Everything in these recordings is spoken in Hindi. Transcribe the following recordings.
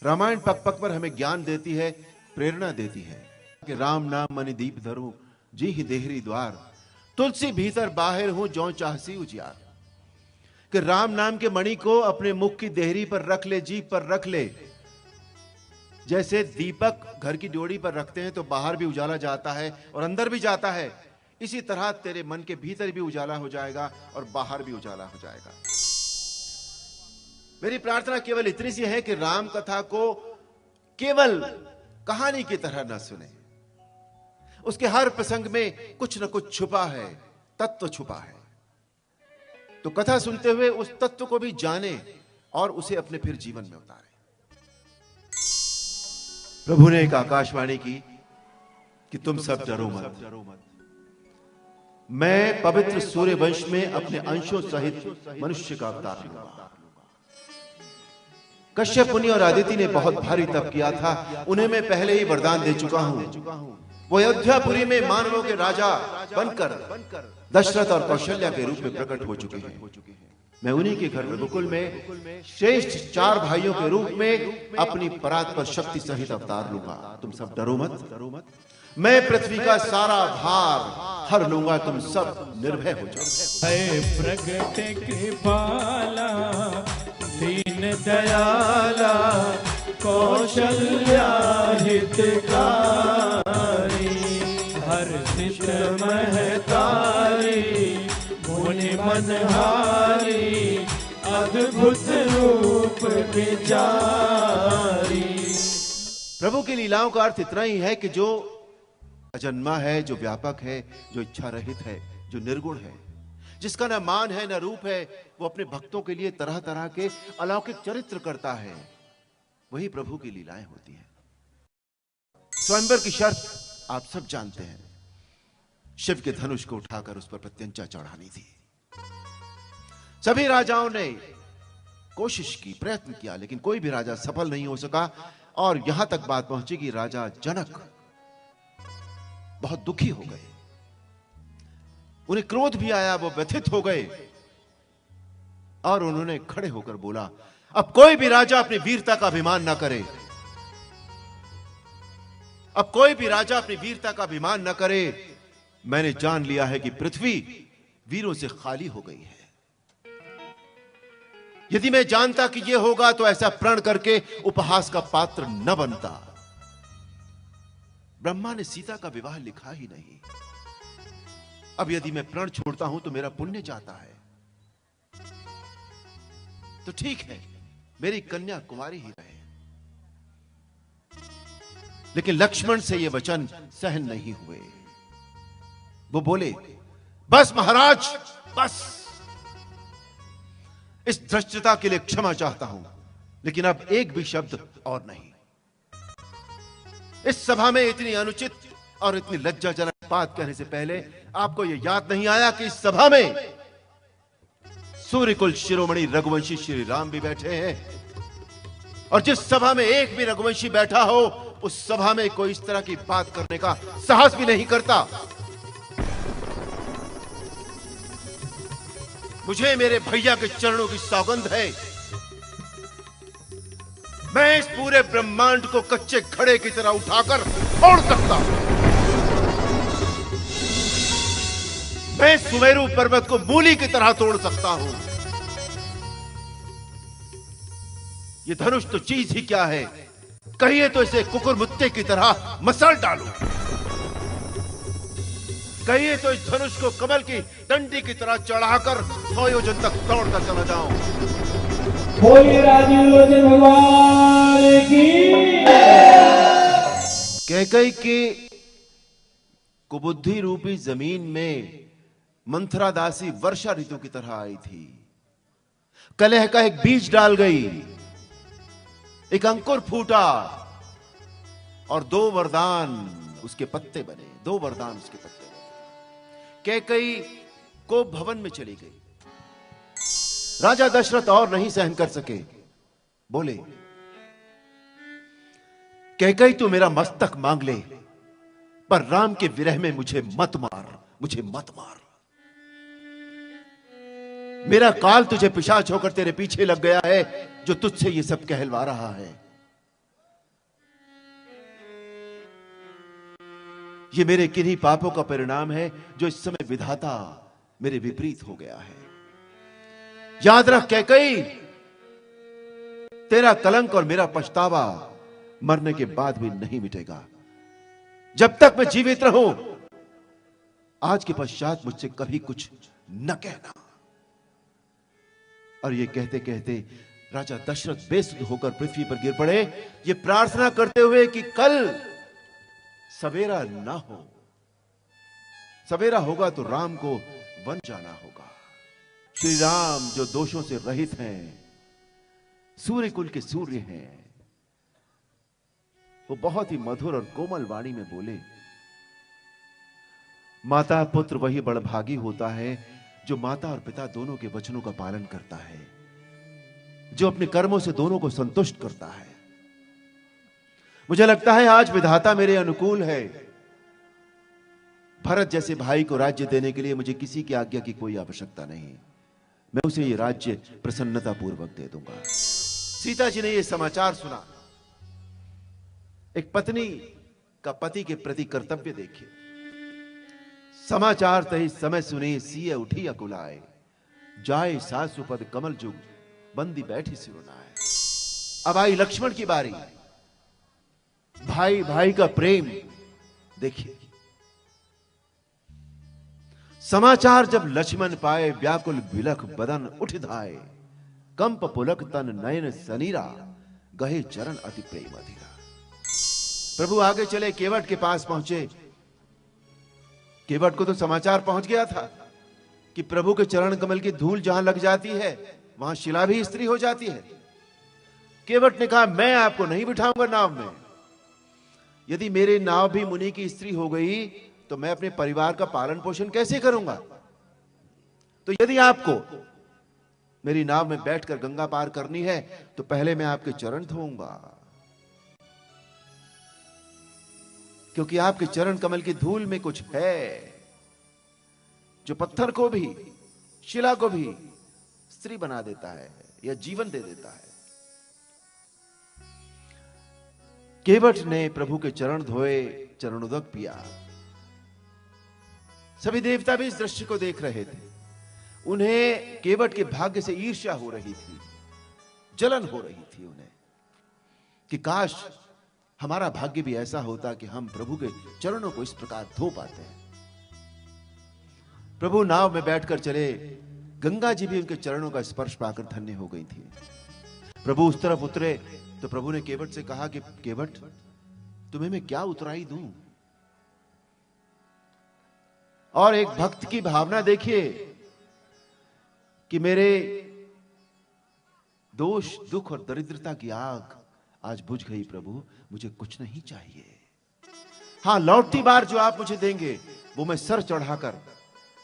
रामायण पग पग पर हमें ज्ञान देती है, प्रेरणा देती है कि राम नाम मनि दीप धरूं जी ही देहरी द्वार, तुलसी भीतर बाहर हूं जो चाहसी उजियार। कि राम नाम के मणि को अपने मुख की देहरी पर रख ले, जीभ पर रख ले। जैसे दीपक घर की ड्योढ़ी पर रखते हैं तो बाहर भी उजाला जाता है और अंदर भी जाता है, इसी तरह तेरे मन के भीतर भी उजाला हो जाएगा और बाहर भी उजाला हो जाएगा। मेरी प्रार्थना केवल इतनी सी है कि राम कथा को केवल कहानी की तरह न सुने, उसके हर प्रसंग में कुछ न कुछ छुपा है, तत्व छुपा है। तो कथा सुनते हुए उस तत्व को भी जाने और उसे अपने फिर जीवन में उतारे। प्रभु ने एक आकाशवाणी की कि तुम सब डरो मत, मैं पवित्र सूर्य वंश में अपने अंशों सहित मनुष्य का अवतार लूंगा। कश्यप मुनि और आदिति ने बहुत भारी तप किया था, उन्हें मैं पहले ही वरदान दे चुका हूं। वो अयोध्यापुरी में मानवों के राजा बनकर दशरथ और कौशल्या के रूप में प्रकट हो चुके हैं। मैं उन्हीं के घर रघुकुल में श्रेष्ठ 4 भाइयों के रूप में अपनी परात्पर शक्ति सहित अवतार लूंगा। तुम सब डरो मत, मैं पृथ्वी का सारा भार हर लूंगा, तुम सब निर्भय हो जाओ। है प्रगट कृपाला दीन दयाला कौशल्या हितकारी, हर्षित महतारी मुनि मनहारी, अद्भुत रूप विचारी। प्रभु की लीलाओं का अर्थ इतना ही है कि जो अजन्मा है, जो व्यापक है, जो इच्छा रहित है, जो निर्गुण है, जिसका न मान है न रूप है, वो अपने भक्तों के लिए तरह तरह के अलौकिक चरित्र करता है। वही प्रभु की लीलाएं होती हैं। स्वयंवर की शर्त आप सब जानते हैं, शिव के धनुष को उठाकर उस पर प्रत्यंचा चढ़ानी थी। सभी राजाओं ने कोशिश की, प्रयत्न किया, लेकिन कोई भी राजा सफल नहीं हो सका। और यहां तक बात पहुंची कि राजा जनक बहुत दुखी हो गए, उन्हें क्रोध भी आया, वो व्यथित हो गए और उन्होंने खड़े होकर बोला, अब कोई भी राजा अपनी वीरता का अभिमान ना करे, अब कोई भी राजा अपनी वीरता का अभिमान ना करे। मैंने जान लिया है कि पृथ्वी वीरों से खाली हो गई है। यदि मैं जानता कि यह होगा तो ऐसा प्रण करके उपहास का पात्र न बनता। ब्रह्मा ने सीता का विवाह लिखा ही नहीं। अब यदि मैं प्रण छोड़ता हूं तो मेरा पुण्य जाता है। तो ठीक है, मेरी कन्या कुंवारी ही रहे। लेकिन लक्ष्मण से यह वचन सहन नहीं हुए। वो बोले, बस महाराज, बस। इस धृष्टता के लिए क्षमा चाहता हूं, लेकिन अब एक भी शब्द और नहीं। इस सभा में इतनी अनुचित और इतनी लज्जाजनक बात कहने से पहले आपको यह याद नहीं आया कि इस सभा में सूर्यकुल शिरोमणि रघुवंशी श्री राम भी बैठे हैं। और जिस सभा में एक भी रघुवंशी बैठा हो, उस सभा में कोई इस तरह की बात करने का साहस भी नहीं करता। मुझे मेरे भैया के चरणों की सौगंध है, मैं इस पूरे ब्रह्मांड को कच्चे घड़े की तरह उठाकर फोड़ सकता हूं। मैं सुमेरु पर्वत को मूली की तरह तोड़ सकता हूं। ये धनुष तो चीज ही क्या है, कहिए तो इसे कुकुरमुत्ते की तरह मसल डालूं, कहिए तो इस धनुष को कमल की डंडी की तरह चढ़ाकर 100 योजन तक दौड़कर चला जाऊं। बोलिए राजीव लोचन भगवान की। कैकई के कुबुद्धि रूपी जमीन में मंथरा दासी वर्षा ऋतु की तरह आई थी। कलह का एक बीज डाल गई, एक अंकुर फूटा और 2 वरदान उसके पत्ते बने, 2 वरदान उसके पत्ते बने। कैकई को भवन में चली गई। राजा दशरथ और नहीं सहन कर सके, बोले, कैकई तू मेरा मस्तक मांग ले, पर राम के विरह में मुझे मत मार, मुझे मत मार। मेरा काल तुझे पिशाच होकर तेरे पीछे लग गया है, जो तुझसे ये सब कहलवा रहा है। ये मेरे किन्हीं पापों का परिणाम है जो इस समय विधाता मेरे विपरीत हो गया है। याद रख कैकई, तेरा कलंक और मेरा पछतावा मरने के बाद भी नहीं मिटेगा। जब तक मैं जीवित रहूं, आज के पश्चात मुझसे कभी कुछ न कहना। और ये कहते कहते राजा दशरथ बेसुध होकर पृथ्वी पर गिर पड़े, ये प्रार्थना करते हुए कि कल सवेरा ना हो। सवेरा होगा तो राम को वन जाना होगा। श्री राम जो दोषों से रहित हैं, सूर्य कुल के सूर्य हैं, वो बहुत ही मधुर और कोमल वाणी में बोले, माता पुत्र वही बड़भागी होता है जो माता और पिता दोनों के वचनों का पालन करता है, जो अपने कर्मों से दोनों को संतुष्ट करता है। मुझे लगता है आज विधाता मेरे अनुकूल है। भरत जैसे भाई को राज्य देने के लिए मुझे किसी की आज्ञा की कोई आवश्यकता नहीं। मैं उसे ये राज्य प्रसन्नता पूर्वक दे दूंगा। सीता जी ने यह समाचार सुना। एक पत्नी का पति के प्रति कर्तव्य देखिए। समाचार तही समय सुने सिए उठी अकुलाए, जाए सासु पद कमल जुग बंदी बैठी सिरुनाए। अब आई लक्ष्मण की बारी। भाई भाई का प्रेम देखिए। समाचार जब लक्ष्मण पाए, व्याकुल बिलख बदन उठ धाए, कंप पुलक तन नयन सनीरा, गहे चरण अति प्रेम अधीरा। प्रभु आगे चले, केवट के पास पहुंचे। केवट को तो समाचार पहुंच गया था कि प्रभु के चरण कमल की धूल जहां लग जाती है वहां शिला भी स्त्री हो जाती है। केवट ने कहा, मैं आपको नहीं बिठाऊंगा नाव में। यदि मेरे नाव भी मुनि की स्त्री हो गई तो मैं अपने परिवार का पालन पोषण कैसे करूंगा? तो यदि आपको मेरी नाव में बैठकर गंगा पार करनी है तो पहले मैं आपके चरण धोऊंगा, क्योंकि आपके चरण कमल की धूल में कुछ है जो पत्थर को भी, शिला को भी स्त्री बना देता है या जीवन दे देता है। केवट ने प्रभु के चरण धोए, चरणोदक पिया। सभी देवता भी इस दृश्य को देख रहे थे। उन्हें केवट के भाग्य से ईर्ष्या हो रही थी, जलन हो रही थी उन्हें कि काश हमारा भाग्य भी ऐसा होता कि हम प्रभु के चरणों को इस प्रकार धो पाते हैं। प्रभु नाव में बैठकर चले। गंगा जी भी उनके चरणों का स्पर्श पाकर धन्य हो गई थी। प्रभु उस तरफ उतरे तो प्रभु ने केवट से कहा कि केवट, तुम्हें मैं क्या उतराई दूं? और एक भक्त की भावना देखिए कि मेरे दोष, दुख और दरिद्रता की आग आज बुझ गई प्रभु, मुझे कुछ नहीं चाहिए। हां, लौटती बार जो आप मुझे देंगे वो मैं सर चढ़ाकर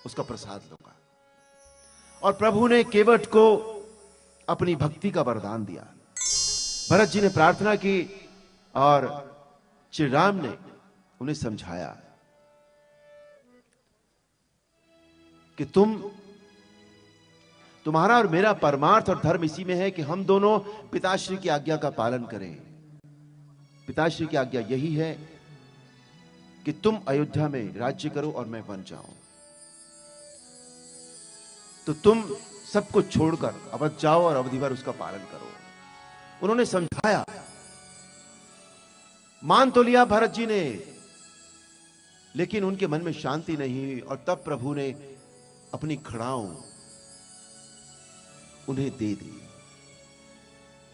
उसका प्रसाद लूंगा। और प्रभु ने केवट को अपनी भक्ति का वरदान दिया। भरत जी ने प्रार्थना की और श्री राम ने उन्हें समझाया कि तुम्हारा और मेरा परमार्थ और धर्म इसी में है कि हम दोनों पिताश्री की आज्ञा का पालन करें। पिताश्री की आज्ञा यही है कि तुम अयोध्या में राज्य करो और मैं वन जाऊं। तो तुम सब कुछ छोड़कर अवध जाओ और अवधि भर उसका पालन करो। उन्होंने समझाया, मान तो लिया भरत जी ने, लेकिन उनके मन में शांति नहीं हुई। और तब प्रभु ने अपनी खड़ाओं उन्हें दे दी।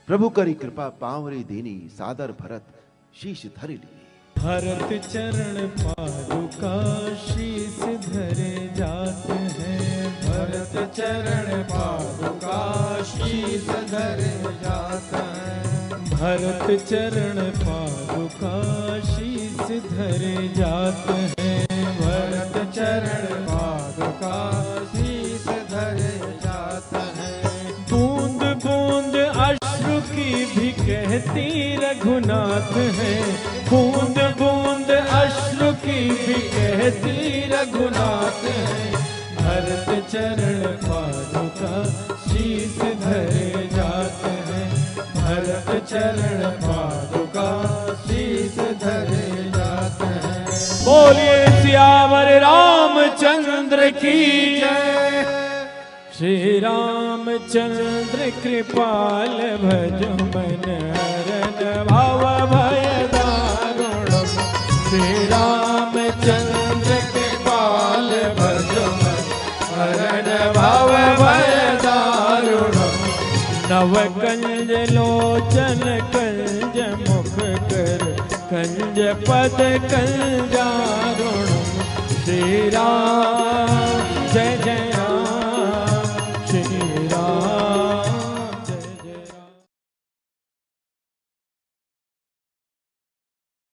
प्रभु करी कृपा पावरी देनी, सादर भरत शीश धर ली। भरत चरण पादुका शीस धरे जात हैं। भरत चरण पादुका शीस धरे जात हैं। भरत चरण पादुका शीस धरे जात हैं। भरत चरण पादुका शीस धरे जात हैं। बूंद बूंद अश्रु की भी कहती रघुनाथ है। बूंद बूंद अश्रु की भी कहती रघुनाथ है। भरत चरण पादुका शीस धरे जात हैं। भरत चरण पादुका शीस धरे जात हैं। बोलिए सियावर रामचंद्र की जय। श्री रामचंद्र कृपाल भजो मन हरन भाव भय दारुणम। श्री रामचंद्र कृपाल भजो मन हरन भाव भय दारुणम। नव कंज लोचन कंज मुख कर कंज पद कंजारुणम। श्री राम